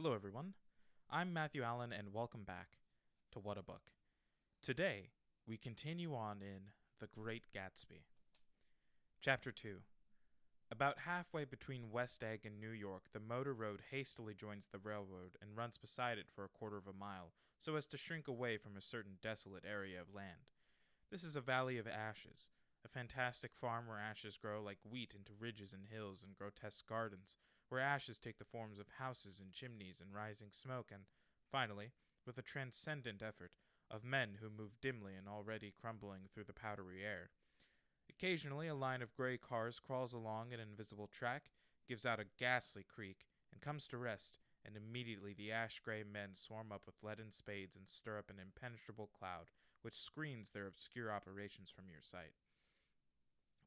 Hello, everyone. I'm Matthew Allen, and welcome back to What a Book. Today, we continue on in The Great Gatsby. Chapter 2. About halfway between West Egg and New York, the motor road hastily joins the railroad and runs beside it for a quarter of a mile, so as to shrink away from a certain desolate area of land. This is a valley of ashes, a fantastic farm where ashes grow like wheat into ridges and hills and grotesque gardens, where ashes take the forms of houses and chimneys and rising smoke, and, finally, with a transcendent effort, of men who move dimly and already crumbling through the powdery air. Occasionally a line of gray cars crawls along an invisible track, gives out a ghastly creak, and comes to rest, and immediately the ash-gray men swarm up with leaden spades and stir up an impenetrable cloud, which screens their obscure operations from your sight.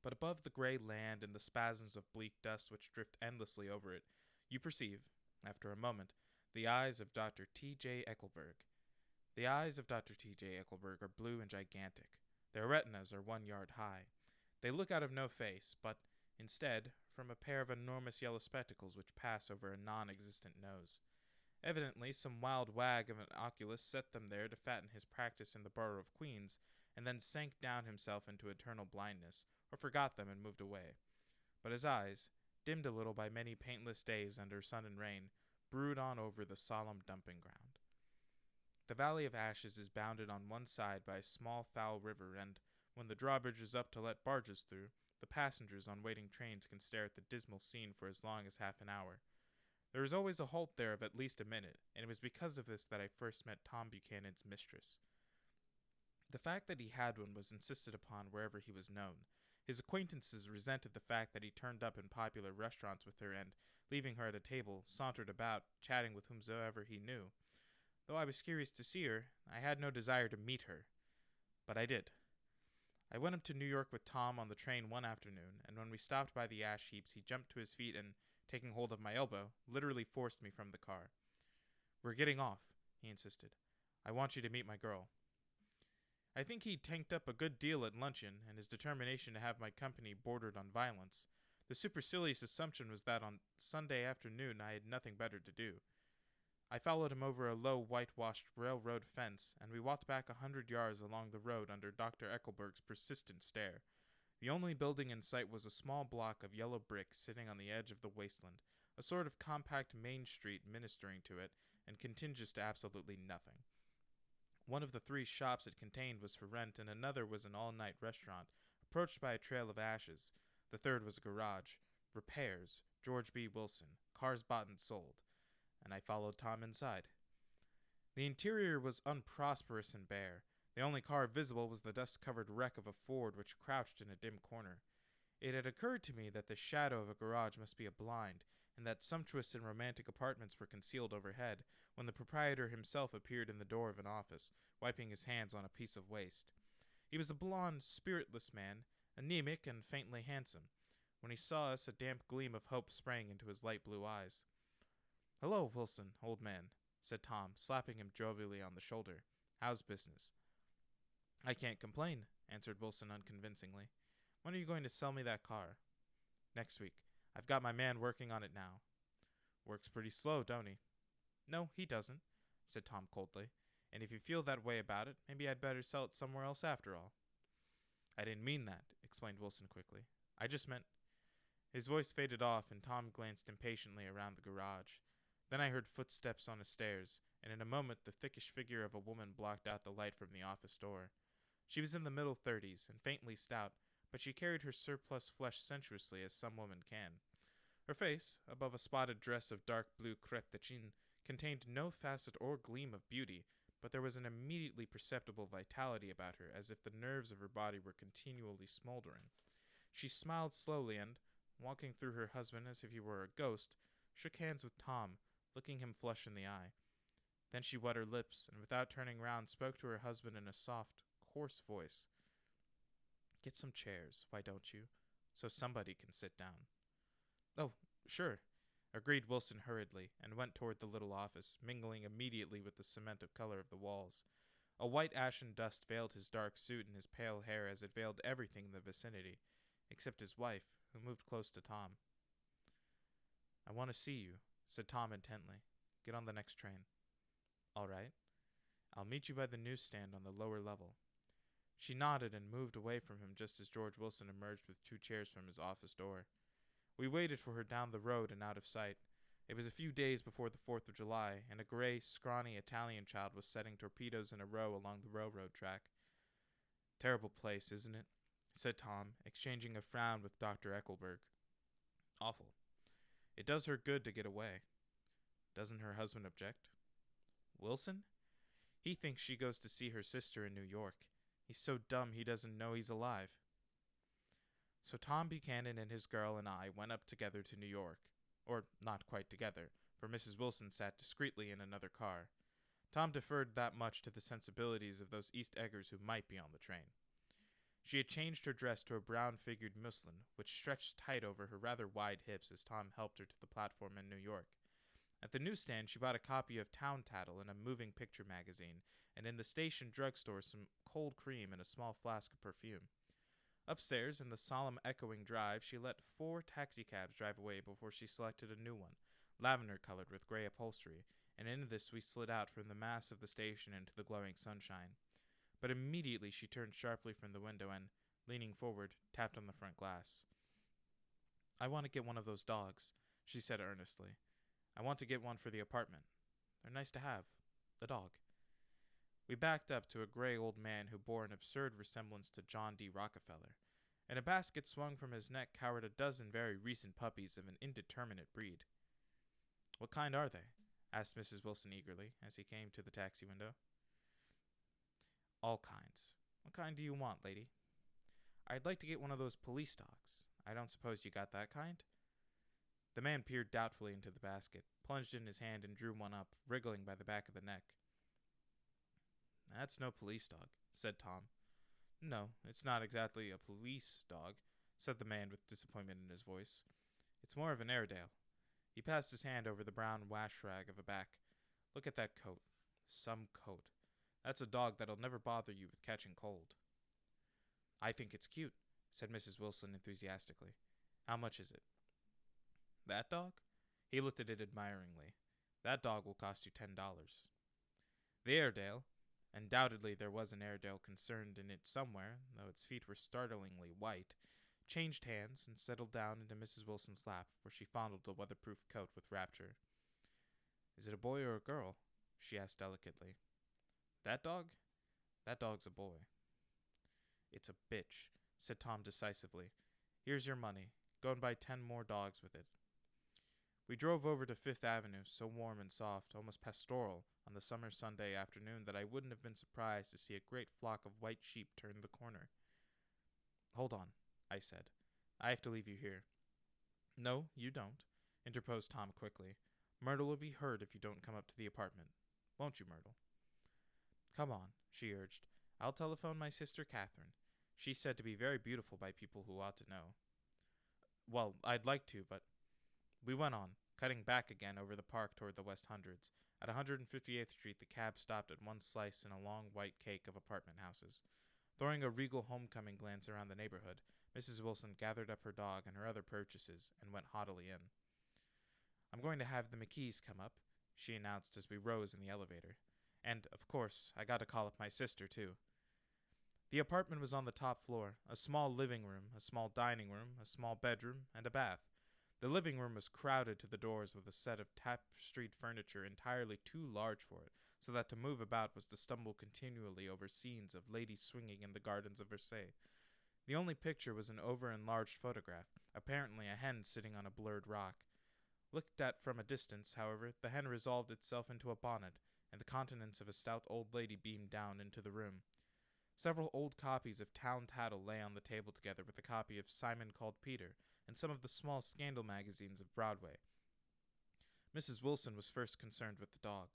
But above the gray land and the spasms of bleak dust which drift endlessly over it, you perceive, after a moment, the eyes of Dr. T.J. Eckelberg. The eyes of Dr. T.J. Eckelberg are blue and gigantic. Their retinas are 1 yard high. They look out of no face, but, instead, from a pair of enormous yellow spectacles which pass over a non-existent nose. Evidently, some wild wag of an oculist set them there to fatten his practice in the borough of Queens, and then sank down himself into eternal blindness, or forgot them and moved away. But his eyes, dimmed a little by many paintless days under sun and rain, brood on over the solemn dumping ground. The Valley of Ashes is bounded on one side by a small foul river, and, when the drawbridge is up to let barges through, the passengers on waiting trains can stare at the dismal scene for as long as half an hour. There is always a halt there of at least a minute, and it was because of this that I first met Tom Buchanan's mistress. The fact that he had one was insisted upon wherever he was known. His acquaintances resented the fact that he turned up in popular restaurants with her and, leaving her at a table, sauntered about, chatting with whomsoever he knew. Though I was curious to see her, I had no desire to meet her. But I did. I went up to New York with Tom on the train one afternoon, and when we stopped by the ash heaps he jumped to his feet and, taking hold of my elbow, literally forced me from the car. "We're getting off," he insisted. "I want you to meet my girl." I think he'd tanked up a good deal at luncheon, and his determination to have my company bordered on violence. The supercilious assumption was that on Sunday afternoon I had nothing better to do. I followed him over a low whitewashed railroad fence, and we walked back 100 yards along the road under Dr. Eckelberg's persistent stare. The only building in sight was a small block of yellow brick sitting on the edge of the wasteland, a sort of compact main street ministering to it, and contiguous to absolutely nothing. One of the 3 shops it contained was for rent, and another was an all-night restaurant, approached by a trail of ashes. The third was a garage. Repairs. George B. Wilson. Cars bought and sold. And I followed Tom inside. The interior was unprosperous and bare. The only car visible was the dust-covered wreck of a Ford which crouched in a dim corner. It had occurred to me that the shadow of a garage must be a blind, and that sumptuous and romantic apartments were concealed overhead, when the proprietor himself appeared in the door of an office, wiping his hands on a piece of waste. He was a blond, spiritless man, anemic and faintly handsome. When he saw us, a damp gleam of hope sprang into his light blue eyes. "Hello, Wilson, old man," said Tom, slapping him jovially on the shoulder. "How's business?" "I can't complain," answered Wilson unconvincingly. "When are you going to sell me that car?" "Next week. I've got my man working on it now." "Works pretty slow, don't he?" "No, he doesn't," said Tom coldly. "And if you feel that way about it, maybe I'd better sell it somewhere else after all." "I didn't mean that," explained Wilson quickly. "I just meant—" His voice faded off, and Tom glanced impatiently around the garage. Then I heard footsteps on the stairs, and in a moment the thickish figure of a woman blocked out the light from the office door. She was in the middle 30s, and faintly stout, but she carried her surplus flesh sensuously as some women can. Her face, above a spotted dress of dark blue crêpe de chine, contained no facet or gleam of beauty, but there was an immediately perceptible vitality about her, as if the nerves of her body were continually smoldering. She smiled slowly and, walking through her husband as if he were a ghost, shook hands with Tom, looking him flush in the eye. Then she wet her lips, and without turning round spoke to her husband in a soft, hoarse voice. "Get some chairs, why don't you, so somebody can sit down." "Oh, sure," agreed Wilson hurriedly, and went toward the little office, mingling immediately with the cement of color of the walls. A white ashen dust veiled his dark suit and his pale hair as it veiled everything in the vicinity, except his wife, who moved close to Tom. "I want to see you," said Tom intently. Get on the next train." "All right. I'll meet you by the newsstand on the lower level." She nodded and moved away from him just as George Wilson emerged with 2 chairs from his office door. We waited for her down the road and out of sight. It was a few days before the 4th of July, and a gray, scrawny Italian child was setting torpedoes in a row along the railroad track. "Terrible place, isn't it?" said Tom, exchanging a frown with Dr. Eckelberg. "Awful. It does her good to get away." "Doesn't her husband object?" "Wilson? He thinks she goes to see her sister in New York. He's so dumb he doesn't know he's alive." So Tom Buchanan and his girl and I went up together to New York. Or not quite together, for Mrs. Wilson sat discreetly in another car. Tom deferred that much to the sensibilities of those East Eggers who might be on the train. She had changed her dress to a brown-figured muslin, which stretched tight over her rather wide hips as Tom helped her to the platform in New York. At the newsstand, she bought a copy of Town Tattle and a moving picture magazine, and in the station drugstore some cold cream and a small flask of perfume. Upstairs, in the solemn echoing drive, she let 4 taxicabs drive away before she selected a new one, lavender-colored with gray upholstery, and in this we slid out from the mass of the station into the glowing sunshine. But immediately she turned sharply from the window and, leaning forward, tapped on the front glass. "I want to get one of those dogs," she said earnestly. "I want to get one for the apartment. They're nice to have. A dog." We backed up to a gray old man who bore an absurd resemblance to John D. Rockefeller. In a basket swung from his neck cowered a dozen very recent puppies of an indeterminate breed. "What kind are they?" asked Mrs. Wilson eagerly, as he came to the taxi window. "All kinds. What kind do you want, lady?" "I'd like to get one of those police dogs. I don't suppose you got that kind?" The man peered doubtfully into the basket, plunged in his hand, and drew one up, wriggling by the back of the neck. "That's no police dog," said Tom. "No, it's not exactly a police dog," said the man with disappointment in his voice. "It's more of an Airedale." He passed his hand over the brown wash rag of a back. "Look at that coat. Some coat. That's a dog that'll never bother you with catching cold." "I think it's cute," said Mrs. Wilson enthusiastically. "How much is it?" "That dog?" He looked at it admiringly. "That dog will cost you $10. The Airedale, undoubtedly there was an Airedale concerned in it somewhere, though its feet were startlingly white, changed hands and settled down into Mrs. Wilson's lap, where she fondled the weatherproof coat with rapture. "Is it a boy or a girl?" she asked delicately. "That dog? That dog's a boy." "It's a bitch," said Tom decisively. "Here's your money. Go and buy 10 more dogs with it." We drove over to Fifth Avenue, so warm and soft, almost pastoral, on the summer Sunday afternoon that I wouldn't have been surprised to see a great flock of white sheep turn the corner. "Hold on," I said. "I have to leave you here." "No, you don't," interposed Tom quickly. "Myrtle will be hurt if you don't come up to the apartment. Won't you, Myrtle?" "Come on," she urged. "I'll telephone my sister Catherine. She's said to be very beautiful by people who ought to know." "Well, I'd like to, but—" We went on, cutting back again over the park toward the West Hundreds. At 158th Street, the cab stopped at one slice in a long white cake of apartment houses. Throwing a regal homecoming glance around the neighborhood, Mrs. Wilson gathered up her dog and her other purchases and went haughtily in. "I'm going to have the McKees come up," she announced as we rose in the elevator. "And, of course, I got to call up my sister, too." The apartment was on the top floor, a small living room, a small dining room, a small bedroom, and a bath. The living room was crowded to the doors with a set of tapestried furniture entirely too large for it, so that to move about was to stumble continually over scenes of ladies swinging in the gardens of Versailles. The only picture was an over-enlarged photograph, apparently a hen sitting on a blurred rock. Looked at from a distance, however, the hen resolved itself into a bonnet, and the countenance of a stout old lady beamed down into the room. Several old copies of Town Tattle lay on the table together with a copy of Simon Called Peter, and some of the small scandal magazines of Broadway. Mrs. Wilson was first concerned with the dog.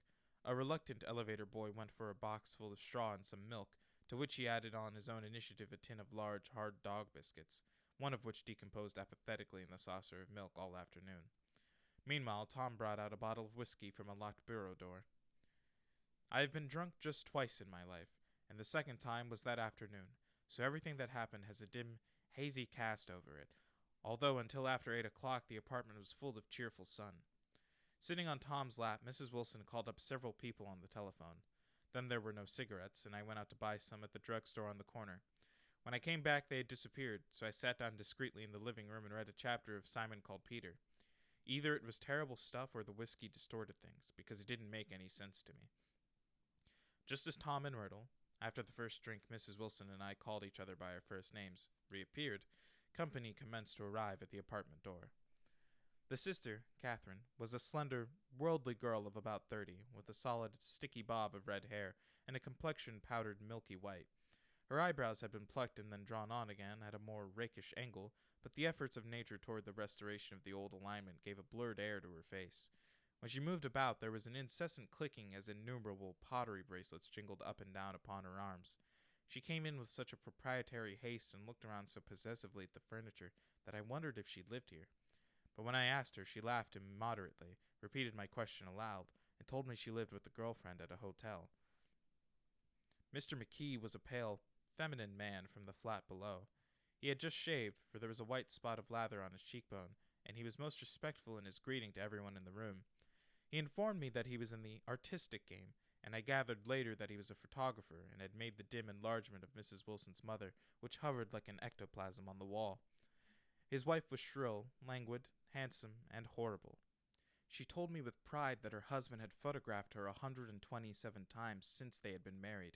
A reluctant elevator boy went for a box full of straw and some milk, to which he added on his own initiative a tin of large, hard dog biscuits, one of which decomposed apathetically in the saucer of milk all afternoon. Meanwhile, Tom brought out a bottle of whiskey from a locked bureau door. "I have been drunk just twice in my life, and the second time was that afternoon, so everything that happened has a dim, hazy cast over it, although until after 8 o'clock the apartment was full of cheerful sun. Sitting on Tom's lap, Mrs. Wilson called up several people on the telephone. Then there were no cigarettes, and I went out to buy some at the drugstore on the corner. When I came back, they had disappeared, so I sat down discreetly in the living room and read a chapter of Simon Called Peter. Either it was terrible stuff or the whiskey distorted things, because it didn't make any sense to me. Just as Tom and Myrtle, after the first drink Mrs. Wilson and I called each other by our first names, reappeared, company commenced to arrive at the apartment door. The sister, Catherine, was a slender, worldly girl of about 30, with a solid, sticky bob of red hair and a complexion powdered milky white. Her eyebrows had been plucked and then drawn on again at a more rakish angle, but the efforts of nature toward the restoration of the old alignment gave a blurred air to her face. When she moved about, there was an incessant clicking as innumerable pottery bracelets jingled up and down upon her arms. She came in with such a proprietary haste and looked around so possessively at the furniture that I wondered if she lived here. But when I asked her, she laughed immoderately, repeated my question aloud, and told me she lived with a girlfriend at a hotel. Mr. McKee was a pale, feminine man from the flat below. He had just shaved, for there was a white spot of lather on his cheekbone, and he was most respectful in his greeting to everyone in the room. He informed me that he was in the artistic game, and I gathered later that he was a photographer and had made the dim enlargement of Mrs. Wilson's mother, which hovered like an ectoplasm on the wall. His wife was shrill, languid, handsome, and horrible. She told me with pride that her husband had photographed her 127 times since they had been married.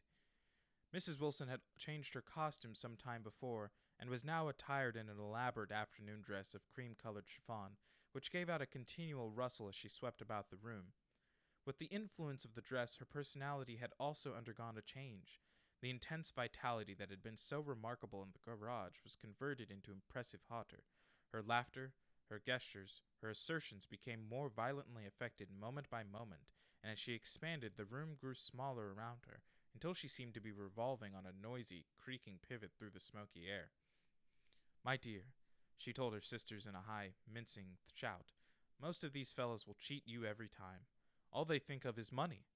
Mrs. Wilson had changed her costume some time before, and was now attired in an elaborate afternoon dress of cream-colored chiffon, which gave out a continual rustle as she swept about the room. With the influence of the dress, her personality had also undergone a change. The intense vitality that had been so remarkable in the garage was converted into impressive hauteur. Her laughter, her gestures, her assertions became more violently affected moment by moment, and as she expanded, the room grew smaller around her, until she seemed to be revolving on a noisy, creaking pivot through the smoky air. "My dear," she told her sisters in a high, mincing shout, "most of these fellows will cheat you every time. All they think of is money.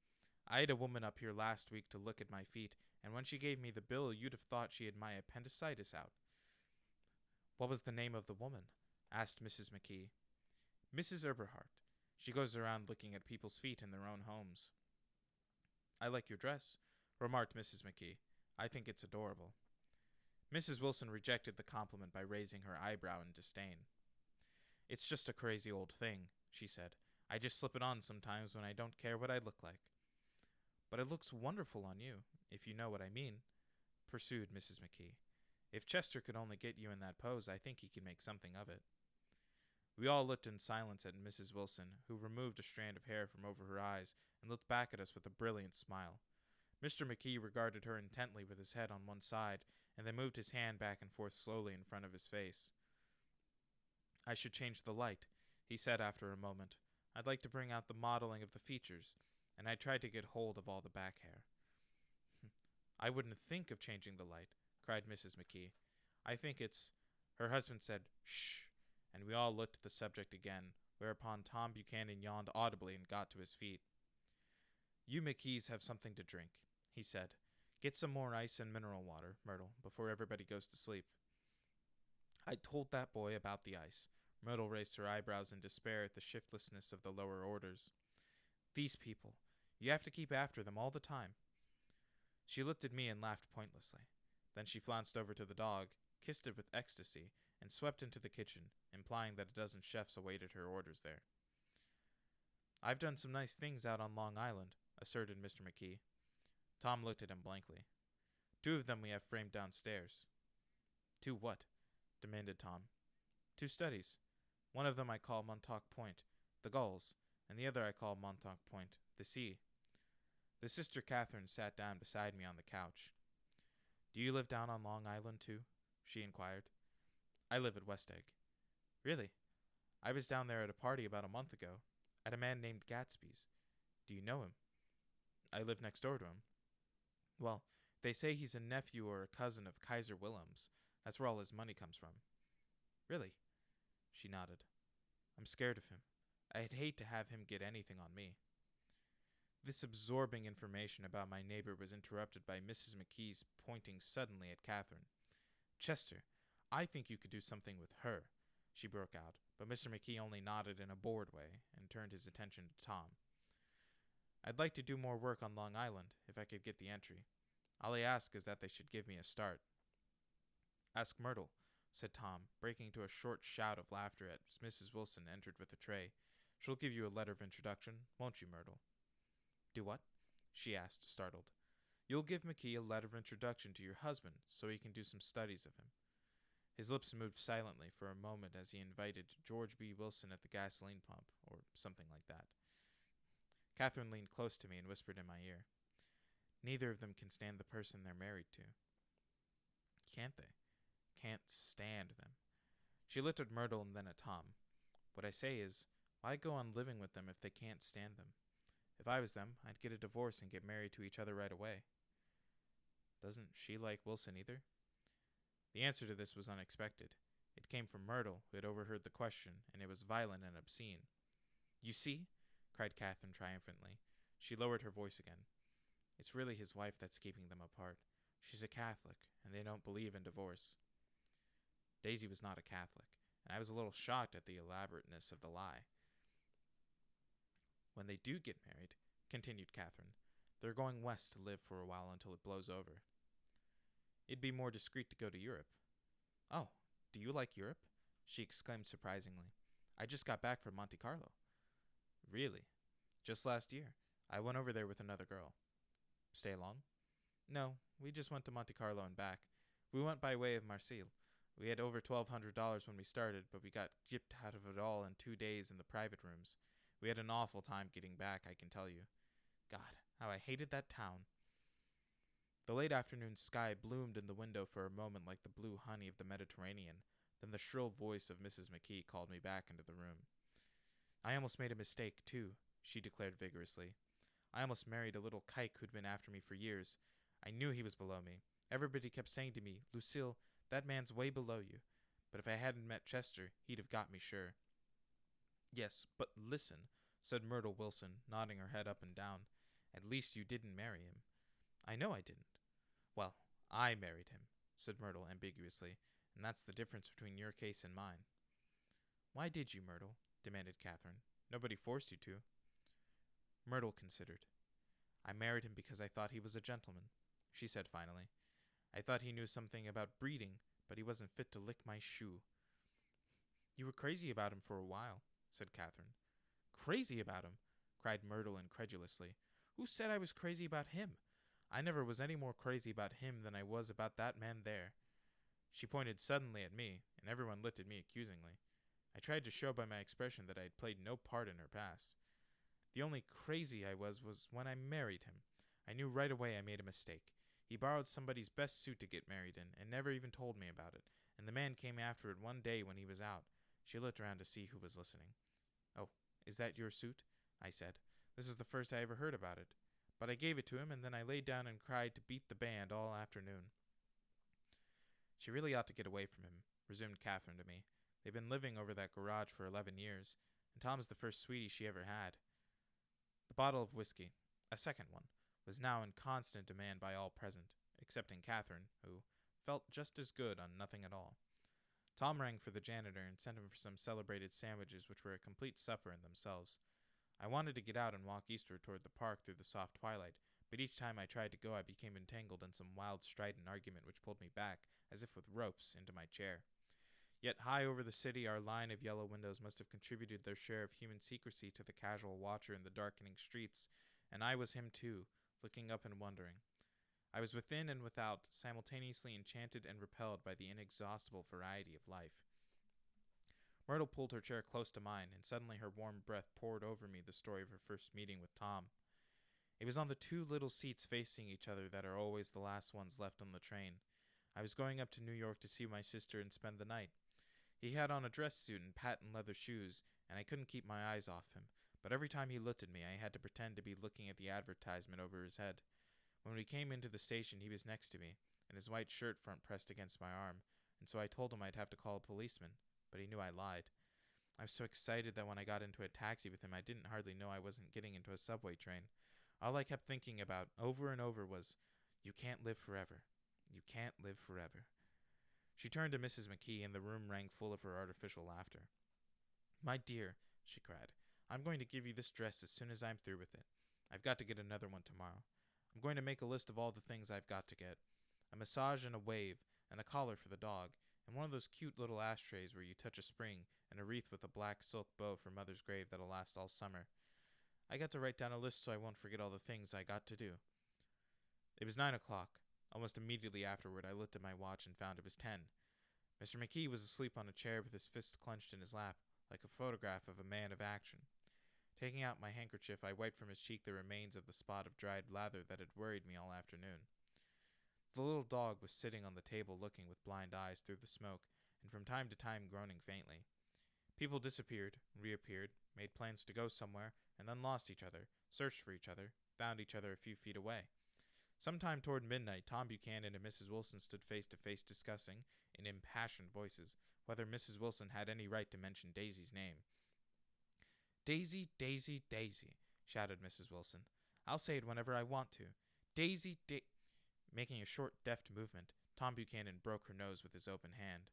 I had a woman up here last week to look at my feet, and when she gave me the bill, you'd have thought she had my appendicitis out." "What was the name of the woman?" asked Mrs. McKee. "Mrs. Eberhardt. She goes around looking at people's feet in their own homes." "I like your dress," remarked Mrs. McKee. "I think it's adorable." Mrs. Wilson rejected the compliment by raising her eyebrow in disdain. "It's just a crazy old thing," she said. "I just slip it on sometimes when I don't care what I look like." "But it looks wonderful on you, if you know what I mean," pursued Mrs. McKee. "If Chester could only get you in that pose, I think he could make something of it." We all looked in silence at Mrs. Wilson, who removed a strand of hair from over her eyes and looked back at us with a brilliant smile. Mr. McKee regarded her intently with his head on one side, and then moved his hand back and forth slowly in front of his face. "I should change the light," he said after a moment. "I'd like to bring out the modeling of the features, and I tried to get hold of all the back hair." "I wouldn't think of changing the light," cried Mrs. McKee. "I think it's—" Her husband said, "Shh," and we all looked at the subject again, whereupon Tom Buchanan yawned audibly and got to his feet. "You McKees have something to drink," he said. "Get some more ice and mineral water, Myrtle, before everybody goes to sleep." "I told that boy about the ice." Myrtle raised her eyebrows in despair at the shiftlessness of the lower orders. "These people. You have to keep after them all the time." She looked at me and laughed pointlessly. Then she flounced over to the dog, kissed it with ecstasy, and swept into the kitchen, implying that a dozen chefs awaited her orders there. "I've done some nice things out on Long Island," asserted Mr. McKee. Tom looked at him blankly. "2 of them we have framed downstairs." "2 what?" demanded Tom. "2 studies. One of them I call Montauk Point, the gulls, and the other I call Montauk Point, the sea." The sister Catherine sat down beside me on the couch. "Do you live down on Long Island, too?" she inquired. "I live at West Egg." "Really? I was down there at a party about a month ago, at a man named Gatsby's. Do you know him?" "I live next door to him." "Well, they say he's a nephew or a cousin of Kaiser Wilhelm's. That's where all his money comes from." "Really?" She nodded. "I'm scared of him. I'd hate to have him get anything on me." This absorbing information about my neighbor was interrupted by Mrs. McKee's pointing suddenly at Catherine. "Chester, I think you could do something with her. she broke out, but Mr. McKee only nodded in a bored way and turned his attention to Tom. I'd like to do more work on Long Island, if I could get the entry. All I ask is that they should give me a start. Ask Myrtle, said Tom, breaking into a short shout of laughter as Mrs. Wilson entered with a tray. She'll give you a letter of introduction, won't you, Myrtle? Do what? She asked, startled. You'll give McKee a letter of introduction to your husband so he can do some studies of him. His lips moved silently for a moment as he invited George B. Wilson at the gasoline pump, or something like that. Catherine leaned close to me and whispered in my ear, Neither of them can stand the person they're married to. Can't they? Can't stand them. She looked at Myrtle and then at Tom. What I say is, why go on living with them if they can't stand them? If I was them, I'd get a divorce and get married to each other right away. Doesn't she like Wilson either? The answer to this was unexpected. It came from Myrtle, who had overheard the question, and it was violent and obscene. You see? Cried Catherine triumphantly. She lowered her voice again. It's really his wife that's keeping them apart. She's a Catholic, and they don't believe in divorce. Daisy was not a Catholic, and I was a little shocked at the elaborateness of the lie. When they do get married, continued Catherine, they're going west to live for a while until it blows over. It'd be more discreet to go to Europe. Oh, do you like Europe? She exclaimed surprisingly. I just got back from Monte Carlo. Really? Just last year. I went over there with another girl. Stay long? No, we just went to Monte Carlo and back. We went by way of Marseille. We had over $1,200 when we started, but we got gypped out of it all in 2 days in the private rooms. We had an awful time getting back, I can tell you. God, how I hated that town. The late afternoon sky bloomed in the window for a moment like the blue honey of the Mediterranean. Then the shrill voice of Mrs. McKee called me back into the room. I almost made a mistake, too, she declared vigorously. I almost married a little kike who'd been after me for years. I knew he was below me. Everybody kept saying to me, Lucille, that man's way below you. But if I hadn't met Chester, he'd have got me sure. Yes, but listen, said Myrtle Wilson, nodding her head up and down. At least you didn't marry him. I know I didn't. Well, I married him, said Myrtle ambiguously, and that's the difference between your case and mine. Why did you, Myrtle? Demanded Catherine. Nobody forced you to. Myrtle considered. I married him because I thought he was a gentleman, she said finally. I thought he knew something about breeding, but he wasn't fit to lick my shoe. You were crazy about him for a while, said Catherine. Crazy about him? Cried Myrtle incredulously. Who said I was crazy about him? I never was any more crazy about him than I was about that man there. She pointed suddenly at me, and everyone looked at me accusingly. I tried to show by my expression that I had played no part in her past. The only crazy I was when I married him. I knew right away I made a mistake. He borrowed somebody's best suit to get married in, and never even told me about it, and the man came after it one day when he was out. She looked around to see who was listening. Oh, is that your suit? I said. This is the first I ever heard about it. But I gave it to him, and then I laid down and cried to beat the band all afternoon. She really ought to get away from him, resumed Catherine to me. They've been living over that garage for 11 years, and Tom's the first sweetie she ever had. The bottle of whiskey, a second one, was now in constant demand by all present, excepting Catherine, who felt just as good on nothing at all. Tom rang for the janitor and sent him for some celebrated sandwiches which were a complete supper in themselves. I wanted to get out and walk eastward toward the park through the soft twilight, but each time I tried to go I became entangled in some wild strident argument which pulled me back, as if with ropes, into my chair. Yet high over the city our line of yellow windows must have contributed their share of human secrecy to the casual watcher in the darkening streets, and I was him too, looking up and wondering. I was within and without, simultaneously enchanted and repelled by the inexhaustible variety of life. Myrtle pulled her chair close to mine, and suddenly her warm breath poured over me the story of her first meeting with Tom. It was on the two little seats facing each other that are always the last ones left on the train. I was going up to New York to see my sister and spend the night. He had on a dress suit and patent leather shoes, and I couldn't keep my eyes off him, but every time he looked at me I had to pretend to be looking at the advertisement over his head. When we came into the station he was next to me, and his white shirt front pressed against my arm, and so I told him I'd have to call a policeman, but he knew I lied. I was so excited that when I got into a taxi with him I didn't hardly know I wasn't getting into a subway train. All I kept thinking about over and over was, you can't live forever. You can't live forever. She turned to Mrs. McKee, and the room rang full of her artificial laughter. "My dear," she cried, "I'm going to give you this dress as soon as I'm through with it. I've got to get another one tomorrow. I'm going to make a list of all the things I've got to get. A massage and a wave, and a collar for the dog, and one of those cute little ashtrays where you touch a spring, and a wreath with a black silk bow for Mother's grave that'll last all summer. I got to write down a list so I won't forget all the things I got to do." It was 9 o'clock. Almost immediately afterward, I looked at my watch and found it was 10. Mr. McKee was asleep on a chair with his fist clenched in his lap, like a photograph of a man of action. Taking out my handkerchief, I wiped from his cheek the remains of the spot of dried lather that had worried me all afternoon. The little dog was sitting on the table looking with blind eyes through the smoke, and from time to time groaning faintly. People disappeared, reappeared, made plans to go somewhere, and then lost each other, searched for each other, found each other a few feet away. Sometime toward midnight, Tom Buchanan and Mrs. Wilson stood face to face discussing, in impassioned voices, whether Mrs. Wilson had any right to mention Daisy's name. "Daisy, Daisy, Daisy," shouted Mrs. Wilson. "I'll say it whenever I want to. Daisy, Making a short, deft movement, Tom Buchanan broke her nose with his open hand.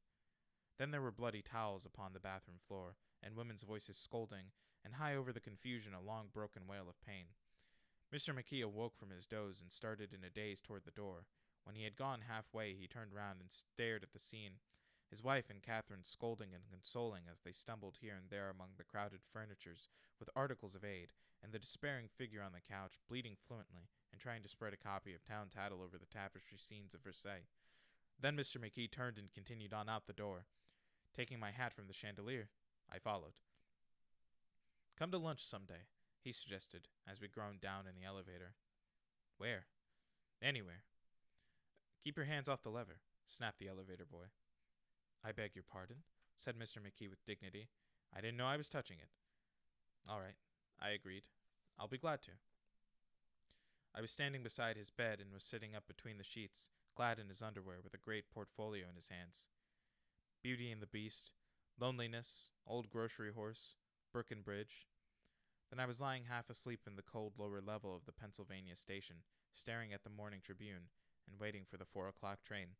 Then there were bloody towels upon the bathroom floor, and women's voices scolding, and high over the confusion a long broken wail of pain. Mr. McKee awoke from his doze and started in a daze toward the door. When he had gone halfway, he turned round and stared at the scene, his wife and Catherine scolding and consoling as they stumbled here and there among the crowded furnitures with articles of aid, and the despairing figure on the couch bleating fluently and trying to spread a copy of Town Tattle over the tapestry scenes of Versailles. Then Mr. McKee turned and continued on out the door. Taking my hat from the chandelier, I followed. "Come to lunch some day," he suggested, as we groaned down in the elevator. "Where?" "Anywhere." "Keep your hands off the lever," snapped the elevator boy. "I beg your pardon," said Mr. McKee with dignity. "I didn't know I was touching it." "All right," I agreed. "I'll be glad to." I was standing beside his bed and was sitting up between the sheets, clad in his underwear, with a great portfolio in his hands. Beauty and the Beast, Loneliness, Old Grocery Horse, Brooklyn Bridge. Then I was lying half asleep in the cold lower level of the Pennsylvania station, staring at the Morning Tribune and waiting for the 4 o'clock train.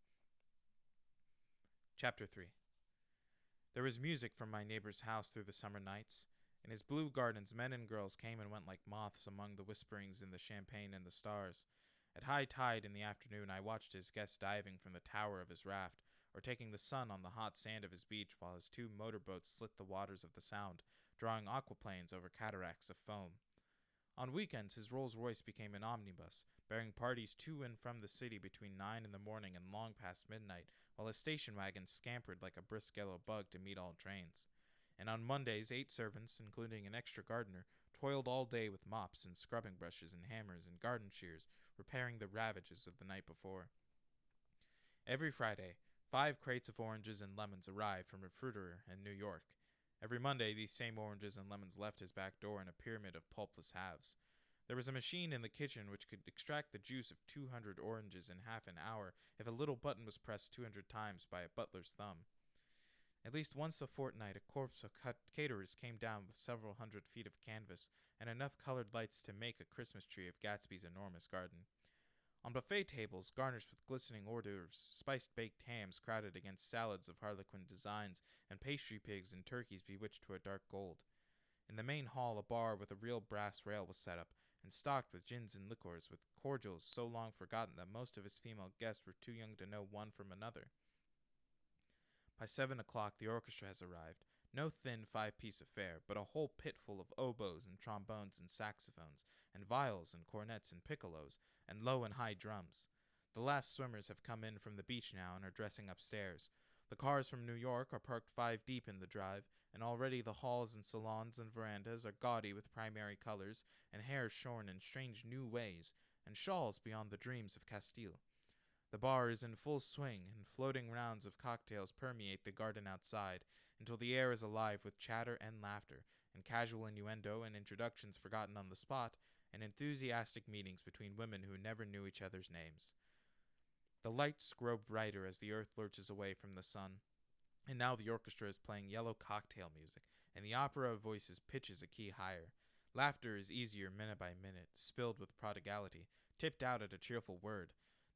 Chapter 3. There was music from my neighbor's house through the summer nights. In his blue gardens, men and girls came and went like moths among the whisperings in the champagne and the stars. At high tide in the afternoon, I watched his guests diving from the tower of his raft, or taking the sun on the hot sand of his beach while his 2 motorboats slit the waters of the Sound, drawing aquaplanes over cataracts of foam. On weekends, his Rolls-Royce became an omnibus, bearing parties to and from the city between 9 in the morning and long past midnight, while his station wagon scampered like a brisk yellow bug to meet all trains. And on Mondays, 8 servants, including an extra gardener, toiled all day with mops and scrubbing brushes and hammers and garden shears, repairing the ravages of the night before. Every Friday, 5 crates of oranges and lemons arrived from a fruiterer in New York. Every Monday, these same oranges and lemons left his back door in a pyramid of pulpless halves. There was a machine in the kitchen which could extract the juice of 200 oranges in half an hour if a little button was pressed 200 times by a butler's thumb. At least once a fortnight, a corps of caterers came down with several hundred feet of canvas and enough colored lights to make a Christmas tree of Gatsby's enormous garden. On buffet tables, garnished with glistening hors d'oeuvres, spiced baked hams crowded against salads of harlequin designs, and pastry pigs and turkeys bewitched to a dark gold. In the main hall, a bar with a real brass rail was set up, and stocked with gins and liqueurs, with cordials so long forgotten that most of his female guests were too young to know one from another. By 7 o'clock, the orchestra has arrived. No thin 5-piece affair, but a whole pit full of oboes and trombones and saxophones, and viols and cornets and piccolos, and low and high drums. The last swimmers have come in from the beach now and are dressing upstairs. The cars from New York are parked 5 deep in the drive, and already the halls and salons and verandas are gaudy with primary colors, and hair shorn in strange new ways, and shawls beyond the dreams of Castile. The bar is in full swing, and floating rounds of cocktails permeate the garden outside, until the air is alive with chatter and laughter, and casual innuendo and introductions forgotten on the spot, and enthusiastic meetings between women who never knew each other's names. The lights grow brighter as the earth lurches away from the sun, and now the orchestra is playing yellow cocktail music, and the opera of voices pitches a key higher. Laughter is easier minute by minute, spilled with prodigality, tipped out at a cheerful word.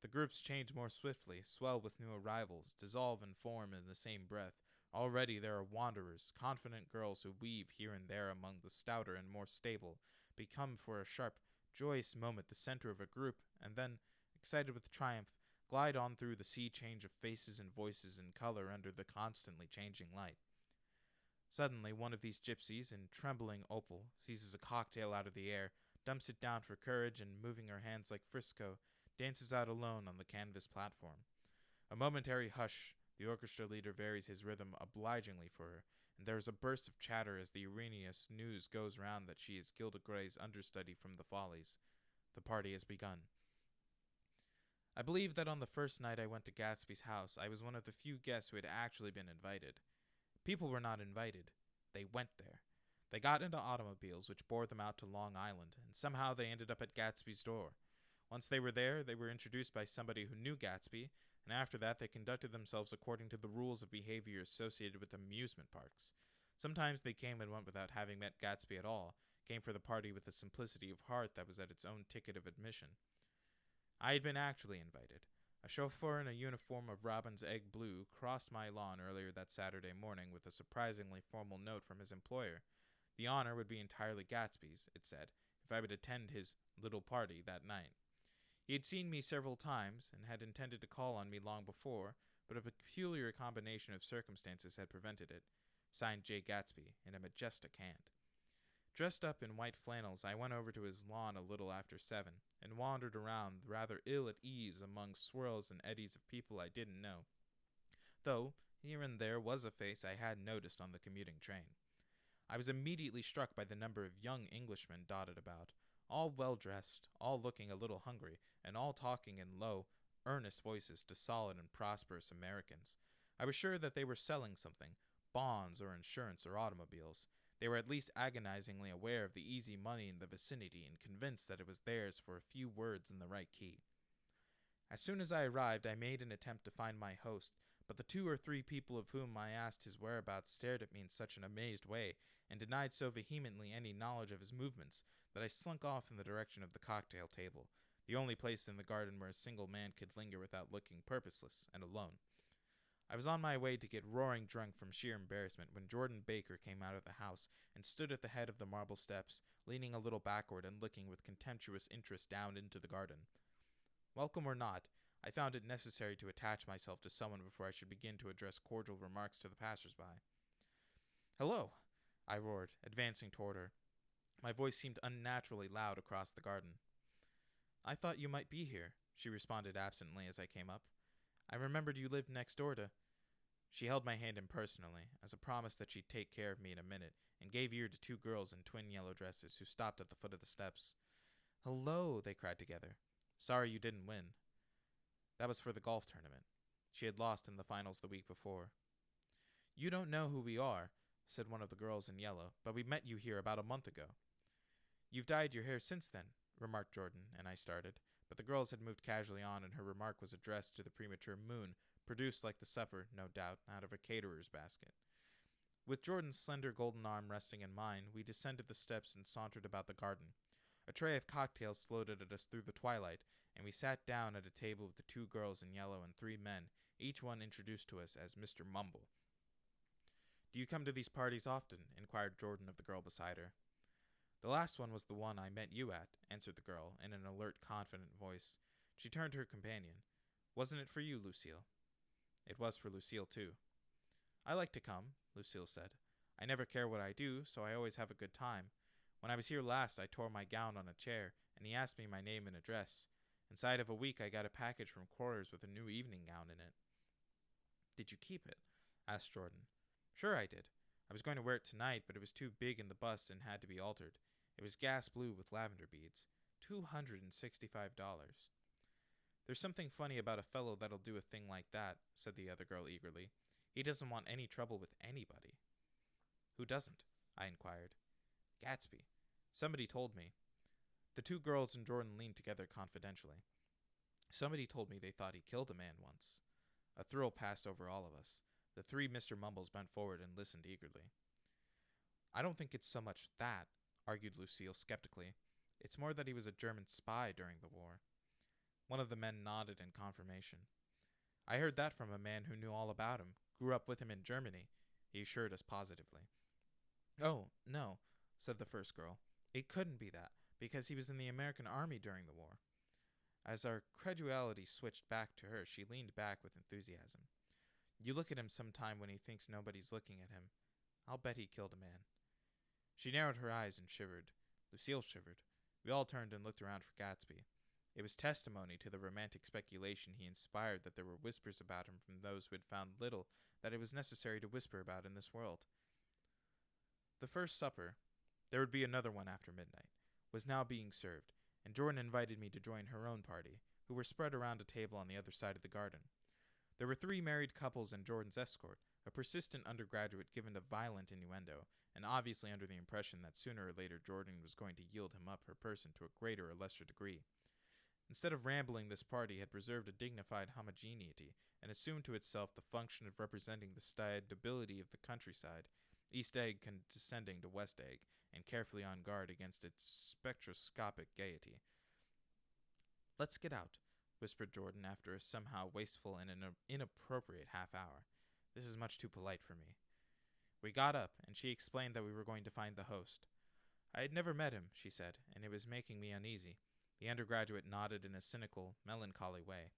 The groups change more swiftly, swell with new arrivals, dissolve and form in the same breath. Already there are wanderers, confident girls who weave here and there among the stouter and more stable, become for a sharp, joyous moment the center of a group, and then, excited with triumph, glide on through the sea change of faces and voices and color under the constantly changing light. Suddenly, one of these gypsies, in trembling opal, seizes a cocktail out of the air, dumps it down for courage, and moving her hands like Frisco, dances out alone on the canvas platform. A momentary hush, the orchestra leader varies his rhythm obligingly for her, and there is a burst of chatter as the erroneous news goes round that she is Gilda Gray's understudy from the Follies. The party has begun. I believe that on the first night I went to Gatsby's house, I was one of the few guests who had actually been invited. People were not invited. They went there. They got into automobiles which bore them out to Long Island, and somehow they ended up at Gatsby's door. Once they were there, they were introduced by somebody who knew Gatsby, and after that they conducted themselves according to the rules of behavior associated with amusement parks. Sometimes they came and went without having met Gatsby at all, came for the party with a simplicity of heart that was at its own ticket of admission. I had been actually invited. A chauffeur in a uniform of robin's egg blue crossed my lawn earlier that Saturday morning with a surprisingly formal note from his employer. The honor would be entirely Gatsby's, it said, if I would attend his little party that night. He had seen me several times, and had intended to call on me long before, but a peculiar combination of circumstances had prevented it. Signed J. Gatsby, in a majestic hand. Dressed up in white flannels, I went over to his lawn a little after 7, and wandered around rather ill at ease among swirls and eddies of people I didn't know, though here and there was a face I had noticed on the commuting train. I was immediately struck by the number of young Englishmen dotted about, all well-dressed, all looking a little hungry, and all talking in low, earnest voices to solid and prosperous Americans. I was sure that they were selling something, bonds or insurance or automobiles. They were at least agonizingly aware of the easy money in the vicinity and convinced that it was theirs for a few words in the right key. As soon as I arrived, I made an attempt to find my host, but the 2 or 3 people of whom I asked his whereabouts stared at me in such an amazed way, and denied so vehemently any knowledge of his movements, that I slunk off in the direction of the cocktail table, the only place in the garden where a single man could linger without looking purposeless and alone. I was on my way to get roaring drunk from sheer embarrassment when Jordan Baker came out of the house and stood at the head of the marble steps, leaning a little backward and looking with contemptuous interest down into the garden. Welcome or not, I found it necessary to attach myself to someone before I should begin to address cordial remarks to the passers-by. "Hello," I roared, advancing toward her. My voice seemed unnaturally loud across the garden. "I thought you might be here," she responded absently as I came up. "I remembered you lived next door to—" She held my hand impersonally, as a promise that she'd take care of me in a minute, and gave ear to 2 girls in twin yellow dresses who stopped at the foot of the steps. "Hello," they cried together. "Sorry you didn't win." That was for the golf tournament. She had lost in the finals the week before. "You don't know who we are," said one of the girls in yellow, "but we met you here about a month ago." "You've dyed your hair since then," remarked Jordan, and I started, but the girls had moved casually on, and her remark was addressed to the premature moon, produced like the supper, no doubt, out of a caterer's basket. With Jordan's slender golden arm resting in mine, we descended the steps and sauntered about the garden. A tray of cocktails floated at us through the twilight, and we sat down at a table with the 2 girls in yellow and 3 men, each one introduced to us as Mr. Mumble. "Do you come to these parties often?" inquired Jordan of the girl beside her. "The last one was the one I met you at," answered the girl, in an alert, confident voice. She turned to her companion. "Wasn't it for you, Lucille?" It was for Lucille, too. "I like to come," Lucille said. "I never care what I do, so I always have a good time. When I was here last, I tore my gown on a chair, and he asked me my name and address. Inside of a week, I got a package from Quarters with a new evening gown in it." "Did you keep it?" asked Jordan. "Sure I did. I was going to wear it tonight, but it was too big in the bust and had to be altered. It was gas blue with lavender beads. $265. "There's something funny about a fellow that'll do a thing like that," said the other girl eagerly. "He doesn't want any trouble with anybody." "Who doesn't?" I inquired. "Gatsby. Somebody told me." The 2 girls and Jordan leaned together confidentially. "Somebody told me they thought he killed a man once." A thrill passed over all of us. The 3 Mr. Mumbles bent forward and listened eagerly. "I don't think it's so much that," argued Lucille skeptically. "It's more that he was a German spy during the war." One of the men nodded in confirmation. I heard that from a man who knew all about him, grew up with him in Germany, he assured us positively. Oh, no, said the first girl. It couldn't be that, because he was in the American army during the war. As our credulity switched back to her, she leaned back with enthusiasm. You look at him sometime when he thinks nobody's looking at him. I'll bet he killed a man. She narrowed her eyes and shivered. Lucille shivered. We all turned and looked around for Gatsby. It was testimony to the romantic speculation he inspired that there were whispers about him from those who had found little that it was necessary to whisper about in this world. The first supper, there would be another one after midnight, was now being served, and Jordan invited me to join her own party, who were spread around a table on the other side of the garden. There were 3 married couples and Jordan's escort, a persistent undergraduate given to violent innuendo, and obviously under the impression that sooner or later Jordan was going to yield him up her person to a greater or lesser degree. Instead of rambling, this party had preserved a dignified homogeneity and assumed to itself the function of representing the stability of the countryside, East Egg condescending to West Egg, and carefully on guard against its spectroscopic gaiety. Let's get out, whispered Jordan after a somehow wasteful and inappropriate half hour. This is much too polite for me. We got up, and she explained that we were going to find the host. I had never met him, she said, and it was making me uneasy. The undergraduate nodded in a cynical, melancholy way.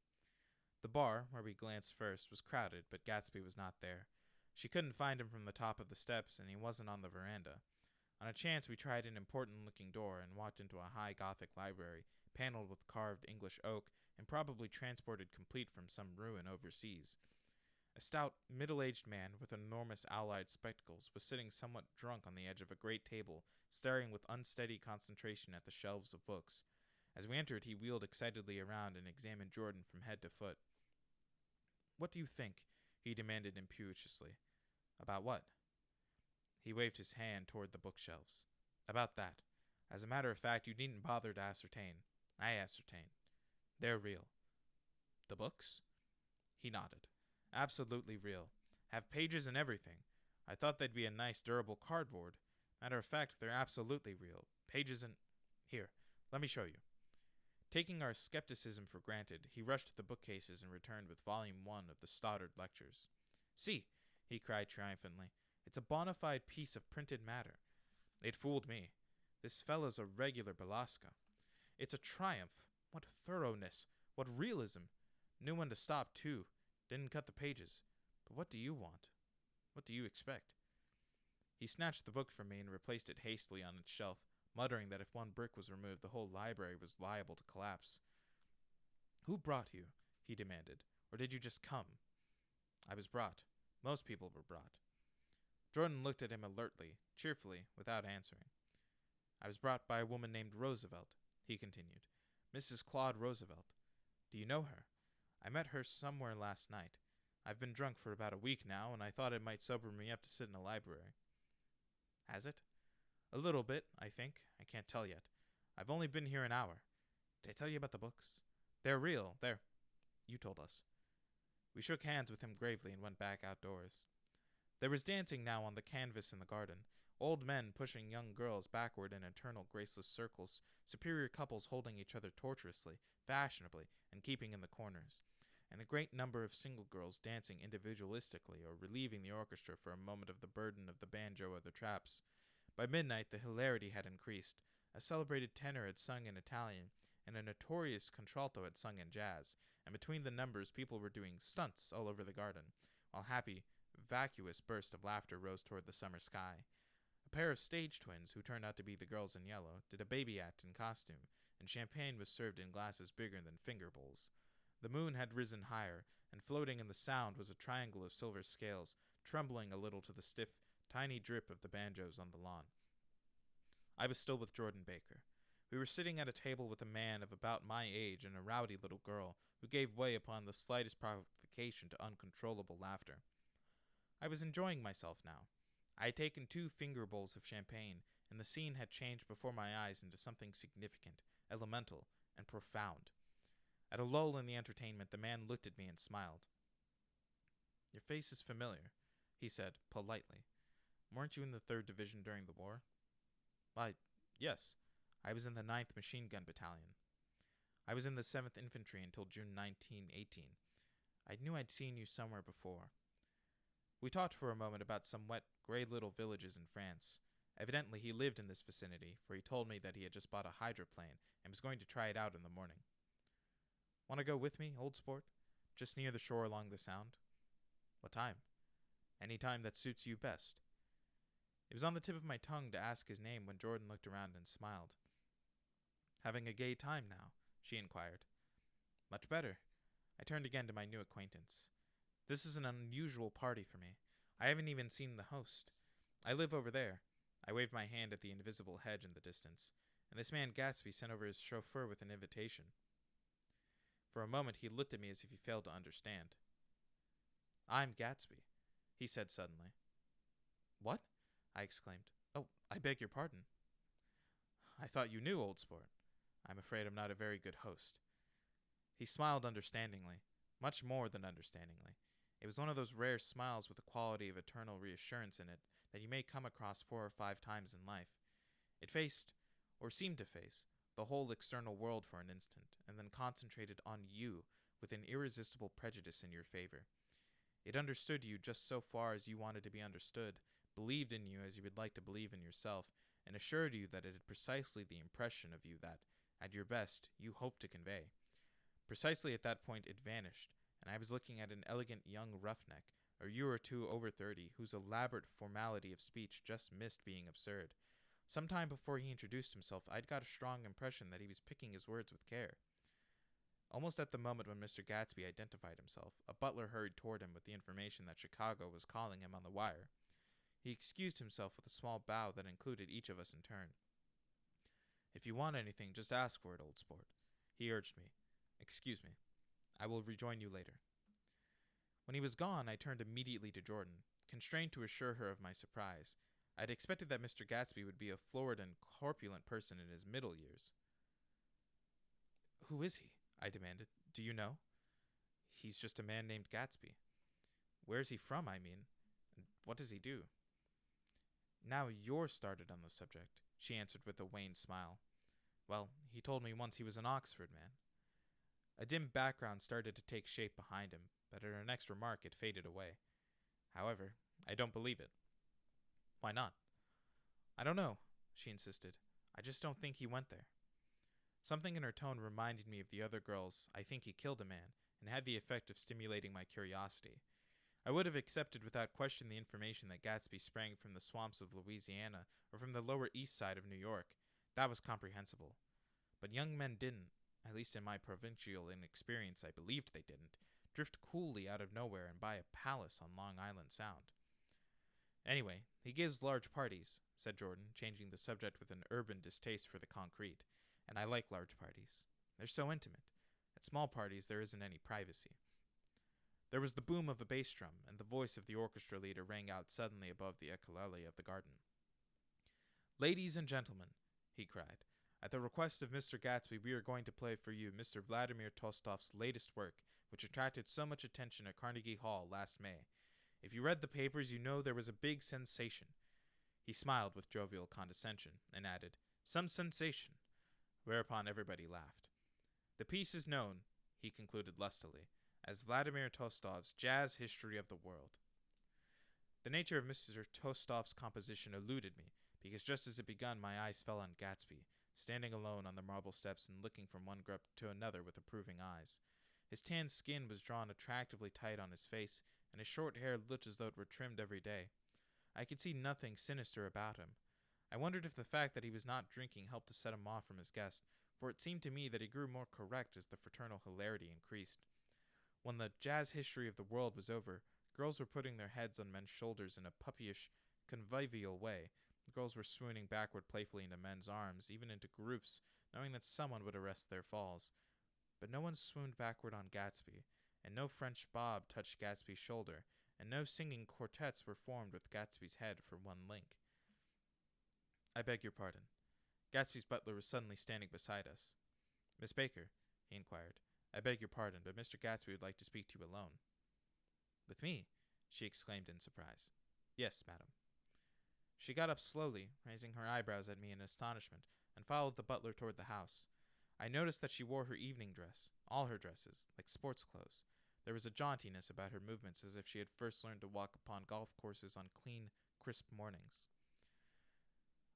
The bar, where we glanced first, was crowded, but Gatsby was not there. She couldn't find him from the top of the steps, and he wasn't on the veranda. On a chance, we tried an important-looking door and walked into a high Gothic library, paneled with carved English oak, and probably transported complete from some ruin overseas. A stout, middle-aged man with enormous allied spectacles was sitting somewhat drunk on the edge of a great table, staring with unsteady concentration at the shelves of books. As we entered, he wheeled excitedly around and examined Jordan from head to foot. What do you think? He demanded impetuously. About what? He waved his hand toward the bookshelves. About that. As a matter of fact, you needn't bother to ascertain. I ascertain. They're real. The books? He nodded. Absolutely real. Have pages and everything. I thought they'd be a nice durable cardboard. Matter of fact, they're absolutely real. Pages and... Here, let me show you. Taking our skepticism for granted, he rushed to the bookcases and returned with Volume 1 of the Stoddard Lectures. See, he cried triumphantly, it's a bona fide piece of printed matter. It fooled me. This fellow's a regular Belasca. It's a triumph. What thoroughness. What realism. Knew when to stop, too. Didn't cut the pages. But what do you want? What do you expect? He snatched the book from me and replaced it hastily on its shelf, muttering that if one brick was removed, the whole library was liable to collapse. Who brought you? He demanded. Or did you just come? I was brought. Most people were brought. Jordan looked at him alertly, cheerfully, without answering. I was brought by a woman named Roosevelt, he continued. Mrs. Claude Roosevelt. Do you know her? I met her somewhere last night. I've been drunk for about a week now, and I thought it might sober me up to sit in a library. Has it? A little bit, I think. I can't tell yet. I've only been here an hour. Did I tell you about the books? They're real. You told us. We shook hands with him gravely and went back outdoors. There was dancing now on the canvas in the garden, old men pushing young girls backward in eternal graceless circles, superior couples holding each other tortuously, fashionably, and keeping in the corners, and a great number of single girls dancing individualistically or relieving the orchestra for a moment of the burden of the banjo or the traps. By midnight the hilarity had increased. A celebrated tenor had sung in Italian, and a notorious contralto had sung in jazz, and between the numbers people were doing stunts all over the garden, while happy, vacuous bursts of laughter rose toward the summer sky. A pair of stage twins, who turned out to be the girls in yellow, did a baby act in costume, and champagne was served in glasses bigger than finger bowls. The moon had risen higher, and floating in the sound was a triangle of silver scales, trembling a little to the stiff, tiny drip of the banjos on the lawn. I was still with Jordan Baker. We were sitting at a table with a man of about my age and a rowdy little girl, who gave way upon the slightest provocation to uncontrollable laughter. I was enjoying myself now. I had taken 2 finger bowls of champagne, and the scene had changed before my eyes into something significant, elemental, and profound. At a lull in the entertainment, the man looked at me and smiled. Your face is familiar, he said, politely. Weren't you in the 3rd Division during the war? Why, yes. I was in the 9th Machine Gun Battalion. I was in the 7th Infantry until June 1918. I knew I'd seen you somewhere before. We talked for a moment about some wet, gray little villages in France. Evidently he lived in this vicinity, for he told me that he had just bought a hydroplane and was going to try it out in the morning. Want to go with me, old sport? Just near the shore along the Sound? What time? Any time that suits you best. It was on the tip of my tongue to ask his name when Jordan looked around and smiled. Having a gay time now? She inquired. Much better. I turned again to my new acquaintance. This is an unusual party for me. I haven't even seen the host. I live over there. I waved my hand at the invisible hedge in the distance, and this man Gatsby sent over his chauffeur with an invitation. For a moment he looked at me as if he failed to understand. I'm Gatsby, he said suddenly. What? I exclaimed. Oh, I beg your pardon. I thought you knew, old sport. I'm afraid I'm not a very good host. He smiled understandingly, much more than understandingly. It was one of those rare smiles with a quality of eternal reassurance in it that you may come across 4 or 5 times in life. It faced, or seemed to face, the whole external world for an instant, and then concentrated on you with an irresistible prejudice in your favor. It understood you just so far as you wanted to be understood, believed in you as you would like to believe in yourself, and assured you that it had precisely the impression of you that, at your best, you hoped to convey. Precisely at that point it vanished, and I was looking at an elegant young roughneck, a year or two over 30, whose elaborate formality of speech just missed being absurd. Some time before he introduced himself, I'd got a strong impression that he was picking his words with care. Almost at the moment when Mr. Gatsby identified himself, a butler hurried toward him with the information that Chicago was calling him on the wire. He excused himself with a small bow that included each of us in turn. If you want anything, just ask for it, old sport, he urged me. Excuse me. I will rejoin you later. When he was gone, I turned immediately to Jordan, constrained to assure her of my surprise. I had expected that Mr. Gatsby would be a florid and corpulent person in his middle years. Who is he? I demanded. Do you know? He's just a man named Gatsby. Where's he from, I mean? And what does he do? Now you're started on the subject, she answered with a wan smile. Well, he told me once he was an Oxford man. A dim background started to take shape behind him, but at her next remark it faded away. However, I don't believe it. Why not? I don't know, she insisted. I just don't think he went there. Something in her tone reminded me of the other girls' I think he killed a man, and had the effect of stimulating my curiosity. I would have accepted without question the information that Gatsby sprang from the swamps of Louisiana or from the Lower East Side of New York. That was comprehensible. But young men didn't, at least in my provincial inexperience I believed they didn't, drift coolly out of nowhere and buy a palace on Long Island Sound. Anyway, he gives large parties, said Jordan, changing the subject with an urban distaste for the concrete, and I like large parties. They're so intimate. At small parties there isn't any privacy. There was the boom of a bass drum, and the voice of the orchestra leader rang out suddenly above the ukulele of the garden. Ladies and gentlemen, he cried, at the request of Mr. Gatsby, we are going to play for you Mr. Vladimir Tolstoy's latest work, which attracted so much attention at Carnegie Hall last May. If you read the papers, you know there was a big sensation. He smiled with jovial condescension, and added, some sensation, whereupon everybody laughed. The piece is known, he concluded lustily, as Vladimir Tolstoy's Jazz History of the World. The nature of Mr. Tolstoy's composition eluded me, because just as it begun my eyes fell on Gatsby, standing alone on the marble steps and looking from one group to another with approving eyes. His tanned skin was drawn attractively tight on his face, and his short hair looked as though it were trimmed every day. I could see nothing sinister about him. I wondered if the fact that he was not drinking helped to set him off from his guest, for it seemed to me that he grew more correct as the fraternal hilarity increased. When the Jazz History of the World was over, girls were putting their heads on men's shoulders in a puppyish, convivial way. Girls were swooning backward playfully into men's arms, even into groups, knowing that someone would arrest their falls. But no one swooned backward on Gatsby, and no French bob touched Gatsby's shoulder, and no singing quartets were formed with Gatsby's head for one link. I beg your pardon. Gatsby's butler was suddenly standing beside us. Miss Baker, he inquired, I beg your pardon, but Mr. Gatsby would like to speak to you alone. With me? She exclaimed in surprise. Yes, madam. She got up slowly, raising her eyebrows at me in astonishment, and followed the butler toward the house. I noticed that she wore her evening dress, all her dresses, like sports clothes. There was a jauntiness about her movements as if she had first learned to walk upon golf courses on clean, crisp mornings.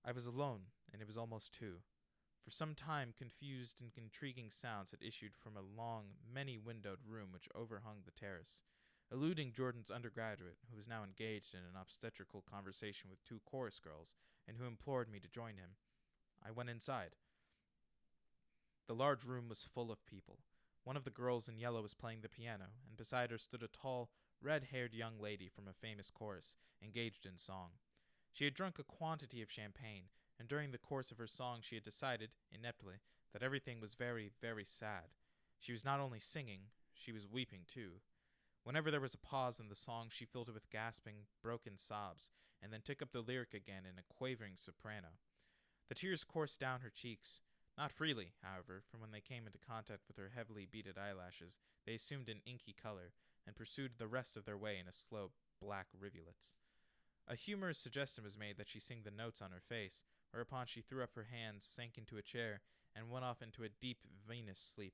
I was alone, and it was almost 2. For some time, confused and intriguing sounds had issued from a long, many-windowed room which overhung the terrace, eluding Jordan's undergraduate, who was now engaged in an obstetrical conversation with 2 chorus girls, and who implored me to join him. I went inside. The large room was full of people. One of the girls in yellow was playing the piano, and beside her stood a tall, red-haired young lady from a famous chorus, engaged in song. She had drunk a quantity of champagne, and during the course of her song she had decided, ineptly, that everything was very, very sad. She was not only singing, she was weeping too. Whenever there was a pause in the song, she filled it with gasping, broken sobs, and then took up the lyric again in a quavering soprano. The tears coursed down her cheeks. Not freely, however, for when they came into contact with her heavily beaded eyelashes, they assumed an inky color, and pursued the rest of their way in a slow, black rivulets. A humorous suggestion was made that she sing the notes on her face, whereupon she threw up her hands, sank into a chair, and went off into a deep, venous sleep.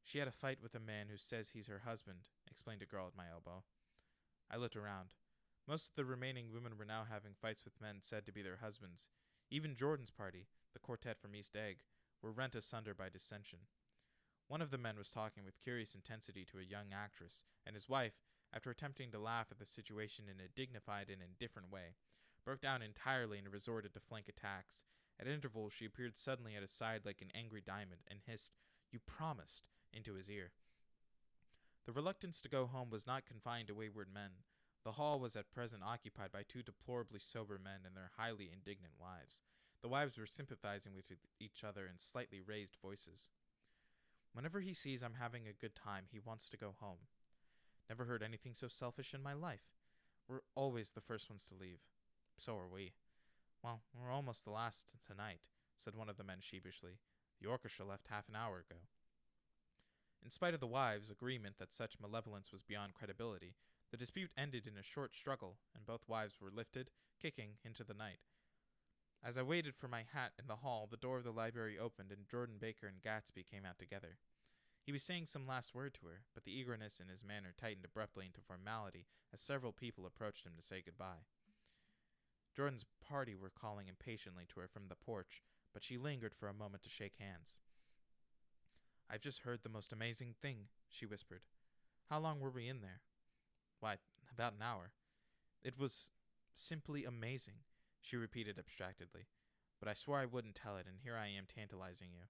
She had a fight with a man who says he's her husband, explained a girl at my elbow. I looked around. Most of the remaining women were now having fights with men said to be their husbands. Even Jordan's party, the quartet from East Egg, were rent asunder by dissension. One of the men was talking with curious intensity to a young actress, and his wife, after attempting to laugh at the situation in a dignified and indifferent way, broke down entirely and resorted to flank attacks. At intervals she appeared suddenly at his side like an angry diamond, and hissed, "You promised," into his ear. The reluctance to go home was not confined to wayward men. The hall was at present occupied by 2 deplorably sober men and their highly indignant wives. The wives were sympathizing with each other in slightly raised voices. Whenever he sees I'm having a good time, he wants to go home. Never heard anything so selfish in my life. We're always the first ones to leave. So are we. Well, we're almost the last tonight, said one of the men sheepishly. The orchestra left half an hour ago. In spite of the wives' agreement that such malevolence was beyond credibility, the dispute ended in a short struggle, and both wives were lifted, kicking, into the night. As I waited for my hat in the hall, the door of the library opened, and Jordan Baker and Gatsby came out together. He was saying some last word to her, but the eagerness in his manner tightened abruptly into formality as several people approached him to say goodbye. Jordan's party were calling impatiently to her from the porch, but she lingered for a moment to shake hands. I've just heard the most amazing thing, she whispered. How long were we in there? Why, about an hour. It was simply amazing, she repeated abstractedly. But I swore I wouldn't tell it, and here I am tantalizing you.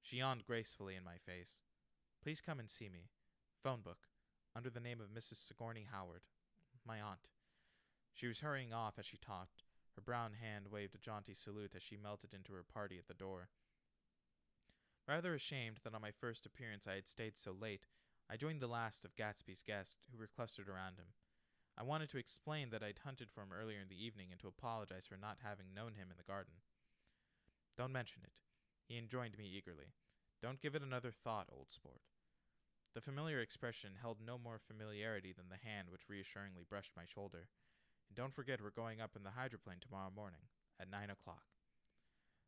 She yawned gracefully in my face. Please come and see me. Phone book. Under the name of Mrs. Sigourney Howard. My aunt. She was hurrying off as she talked. Her brown hand waved a jaunty salute as she melted into her party at the door. Rather ashamed that on my first appearance I had stayed so late, I joined the last of Gatsby's guests, who were clustered around him. I wanted to explain that I'd hunted for him earlier in the evening and to apologize for not having known him in the garden. Don't mention it. He enjoined me eagerly. Don't give it another thought, old sport. The familiar expression held no more familiarity than the hand which reassuringly brushed my shoulder. And don't forget we're going up in the hydroplane tomorrow morning, at 9 o'clock.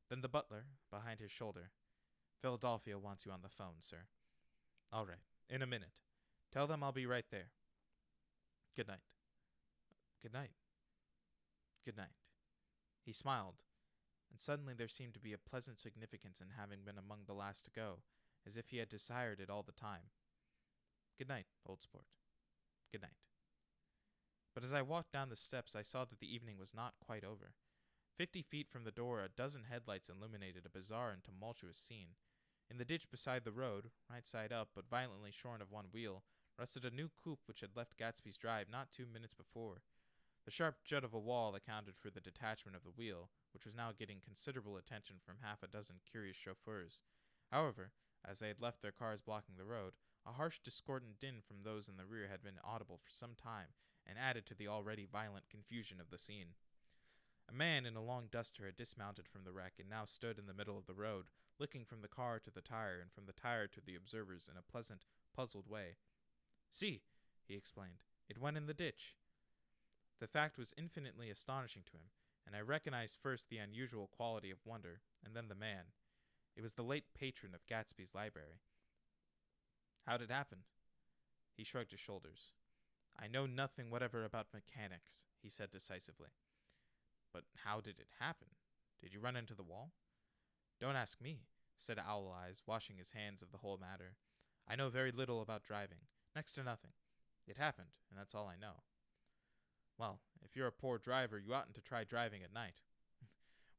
Then the butler, behind his shoulder. Philadelphia wants you on the phone, sir. All right, in a minute. Tell them I'll be right there. Good night. Good night. Good night. He smiled, and suddenly there seemed to be a pleasant significance in having been among the last to go, as if he had desired it all the time. Good night, old sport. Good night. But as I walked down the steps, I saw that the evening was not quite over. 50 feet from the door, a dozen headlights illuminated a bizarre and tumultuous scene. In the ditch beside the road, right side up but violently shorn of one wheel, rested a new coupe which had left Gatsby's drive not 2 minutes before. The sharp jut of a wall accounted for the detachment of the wheel, which was now getting considerable attention from half a dozen curious chauffeurs. However, as they had left their cars blocking the road, a harsh discordant din from those in the rear had been audible for some time, and added to the already violent confusion of the scene. A man in a long duster had dismounted from the wreck and now stood in the middle of the road, looking from the car to the tire and from the tire to the observers in a pleasant, puzzled way. See, he explained, it went in the ditch. The fact was infinitely astonishing to him, and I recognized first the unusual quality of wonder, and then the man. It was the late patron of Gatsby's library. How'd it happen? He shrugged his shoulders. I know nothing whatever about mechanics, he said decisively. But how did it happen? Did you run into the wall? Don't ask me, said Owl Eyes, washing his hands of the whole matter. I know very little about driving, next to nothing. It happened, and that's all I know. Well, if you're a poor driver, you oughtn't to try driving at night.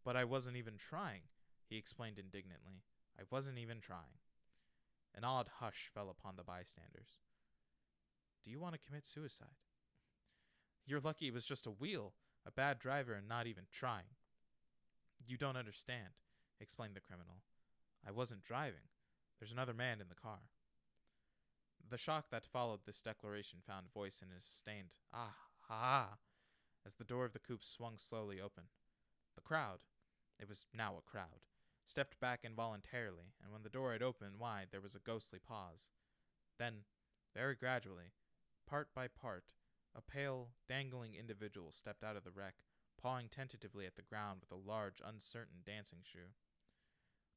But I wasn't even trying, he explained indignantly. I wasn't even trying. An odd hush fell upon the bystanders. Do you want to commit suicide? You're lucky it was just a wheel, a bad driver, and not even trying. You don't understand, explained the criminal. I wasn't driving. There's another man in the car. The shock that followed this declaration found voice in his sustained "ah, ha," as the door of the coupe swung slowly open. The crowd, it was now a crowd, stepped back involuntarily, and when the door had opened wide there was a ghostly pause. Then, very gradually, part by part, a pale, dangling individual stepped out of the wreck, pawing tentatively at the ground with a large, uncertain dancing shoe.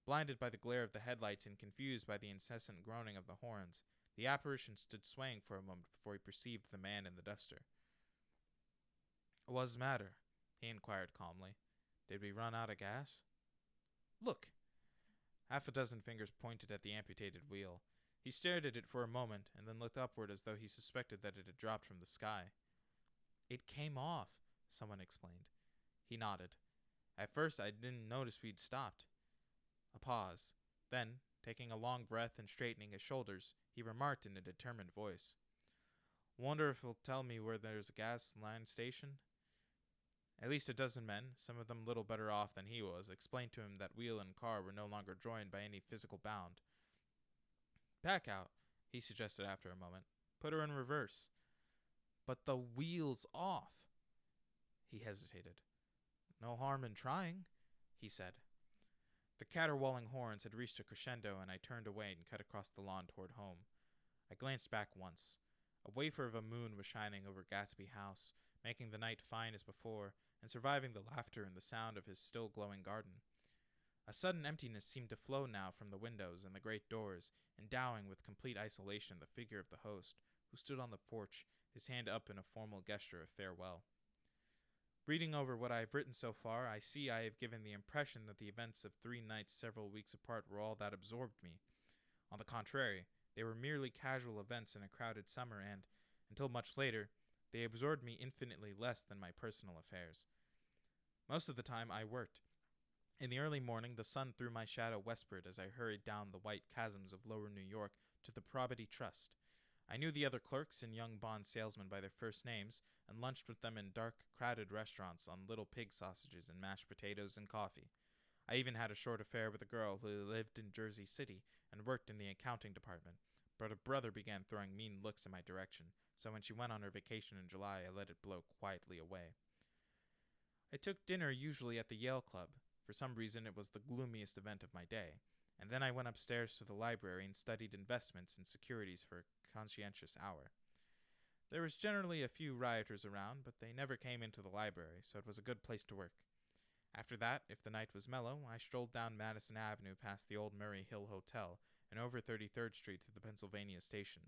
Blinded by the glare of the headlights and confused by the incessant groaning of the horns, the apparition stood swaying for a moment before he perceived the man in the duster. What's the matter? He inquired calmly. Did we run out of gas? Look! Half a dozen fingers pointed at the amputated wheel. He stared at it for a moment, and then looked upward as though he suspected that it had dropped from the sky. It came off, someone explained. He nodded. At first I didn't notice we'd stopped. A pause. Then, taking a long breath and straightening his shoulders, he remarked in a determined voice. Wonder if he'll tell me where there's a gas line station? At least a dozen men, some of them little better off than he was, explained to him that wheel and car were no longer joined by any physical bound. Back out, he suggested after a moment. Put her in reverse. But the wheel's off. He hesitated. No harm in trying, he said. The caterwauling horns had reached a crescendo, and I turned away and cut across the lawn toward home. I glanced back once. A wafer of a moon was shining over Gatsby House, making the night fine as before, and surviving the laughter and the sound of his still glowing garden. A sudden emptiness seemed to flow now from the windows and the great doors, endowing with complete isolation the figure of the host, who stood on the porch, his hand up in a formal gesture of farewell. Reading over what I have written so far, I see I have given the impression that the events of 3 nights several weeks apart were all that absorbed me. On the contrary, they were merely casual events in a crowded summer and, until much later, they absorbed me infinitely less than my personal affairs. Most of the time I worked. In the early morning the sun threw my shadow westward as I hurried down the white chasms of lower New York to the Probity Trust. I knew the other clerks and young bond salesmen by their first names, and lunched with them in dark, crowded restaurants on little pig sausages and mashed potatoes and coffee. I even had a short affair with a girl who lived in Jersey City and worked in the accounting department, but her brother began throwing mean looks in my direction, so when she went on her vacation in July, I let it blow quietly away. I took dinner usually at the Yale Club. For some reason it was the gloomiest event of my day, and then I went upstairs to the library and studied investments and securities for a conscientious hour. There was generally a few rioters around, but they never came into the library, so it was a good place to work. After that, if the night was mellow, I strolled down Madison Avenue past the old Murray Hill Hotel and over 33rd Street to the Pennsylvania Station.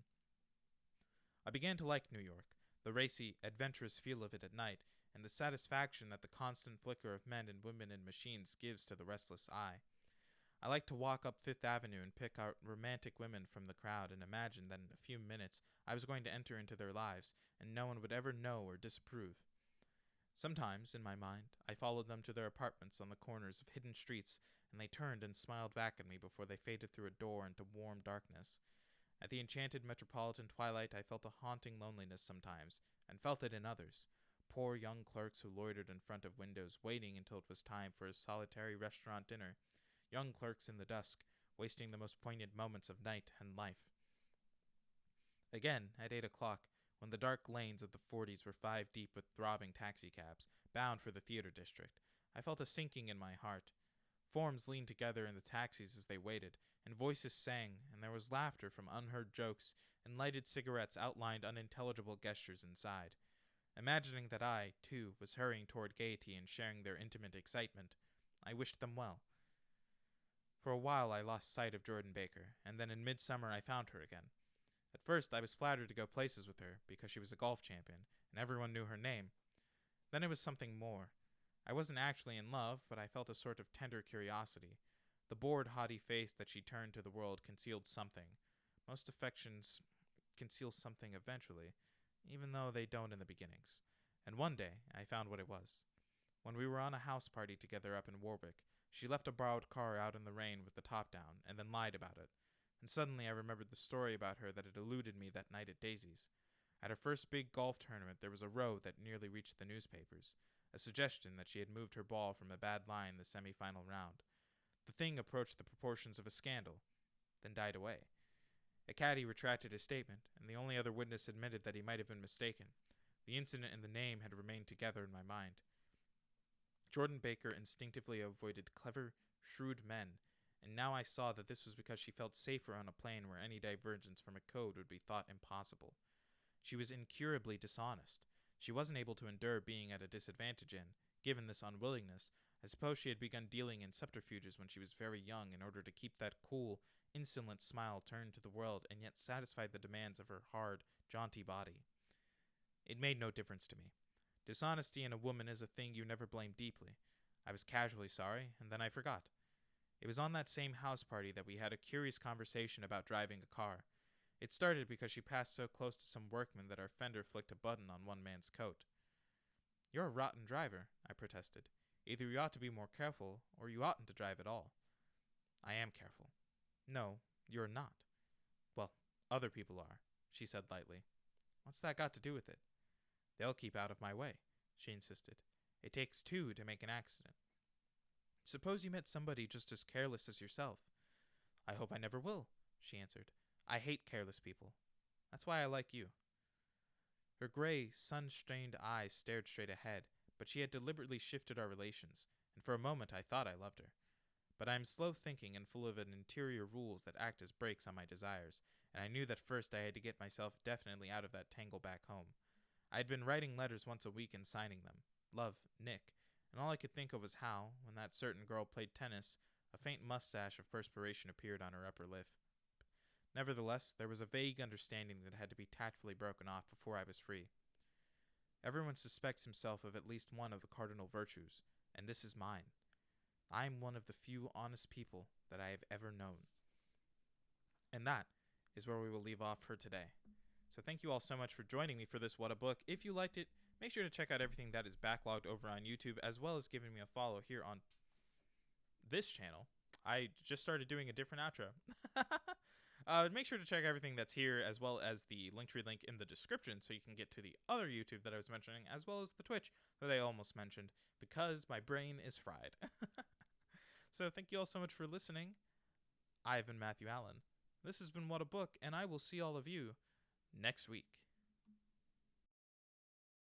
I began to like New York, the racy, adventurous feel of it at night, and the satisfaction that the constant flicker of men and women and machines gives to the restless eye. I liked to walk up Fifth Avenue and pick out romantic women from the crowd and imagine that in a few minutes I was going to enter into their lives, and no one would ever know or disapprove. Sometimes, in my mind, I followed them to their apartments on the corners of hidden streets, and they turned and smiled back at me before they faded through a door into warm darkness. At the enchanted metropolitan twilight I felt a haunting loneliness sometimes, and felt it in others. Poor young clerks who loitered in front of windows, waiting until it was time for a solitary restaurant dinner. Young clerks in the dusk, wasting the most poignant moments of night and life. Again, at 8 o'clock, when the dark lanes of the 40s were 5 deep with throbbing taxicabs, bound for the theater district, I felt a sinking in my heart. Forms leaned together in the taxis as they waited, and voices sang, and there was laughter from unheard jokes, and lighted cigarettes outlined unintelligible gestures inside. Imagining that I, too, was hurrying toward gaiety and sharing their intimate excitement, I wished them well. For a while I lost sight of Jordan Baker, and then in midsummer I found her again. At first I was flattered to go places with her, because she was a golf champion, and everyone knew her name. Then it was something more. I wasn't actually in love, but I felt a sort of tender curiosity. The bored, haughty face that she turned to the world concealed something. Most affections conceal something eventually, even though they don't in the beginnings. And one day I found what it was. When we were on a house party together up in Warwick, she left a borrowed car out in the rain with the top down, and then lied about it. And suddenly I remembered the story about her that had eluded me that night at Daisy's. At her first big golf tournament there was a row that nearly reached the newspapers, a suggestion that she had moved her ball from a bad lie in the semi-final round. The thing approached the proportions of a scandal, then died away. A caddy retracted his statement, and the only other witness admitted that he might have been mistaken. The incident and the name had remained together in my mind. Jordan Baker instinctively avoided clever, shrewd men, and now I saw that this was because she felt safer on a plane where any divergence from a code would be thought impossible. She was incurably dishonest. She wasn't able to endure being at a disadvantage and, given this unwillingness, I suppose she had begun dealing in subterfuges when she was very young in order to keep that cool, insolent smile turned to the world and yet satisfy the demands of her hard, jaunty body. It made no difference to me. Dishonesty in a woman is a thing you never blame deeply. I was casually sorry, and then I forgot. It was on that same house party that we had a curious conversation about driving a car. It started because she passed so close to some workmen that our fender flicked a button on one man's coat. "You're a rotten driver," I protested. "Either you ought to be more careful, or you oughtn't to drive at all." "I am careful." "No, you're not." "Well, other people are," she said lightly. "What's that got to do with it?" "They'll keep out of my way," she insisted. "It takes two to make an accident." "Suppose you met somebody just as careless as yourself." "I hope I never will," she answered. "I hate careless people. That's why I like you." Her gray, sun-strained eyes stared straight ahead, but she had deliberately shifted our relations, and for a moment I thought I loved her. But I am slow-thinking and full of an interior rules that act as brakes on my desires, and I knew that first I had to get myself definitely out of that tangle back home. I had been writing letters once a week and signing them. Love, Nick, and all I could think of was how, when that certain girl played tennis, a faint mustache of perspiration appeared on her upper lip. Nevertheless, there was a vague understanding that had to be tactfully broken off before I was free. Everyone suspects himself of at least one of the cardinal virtues, and this is mine. I am one of the few honest people that I have ever known. And that is where we will leave off for today. So thank you all so much for joining me for this What a Book. If you liked it, make sure to check out everything that is backlogged over on YouTube, as well as giving me a follow here on this channel. I just started doing a different outro. Make sure to check everything that's here, as well as the Linktree link in the description, so you can get to the other YouTube that I was mentioning, as well as the Twitch that I almost mentioned, because my brain is fried. So thank you all so much for listening. I've been Matthew Allen. This has been What a Book, and I will see all of you next week.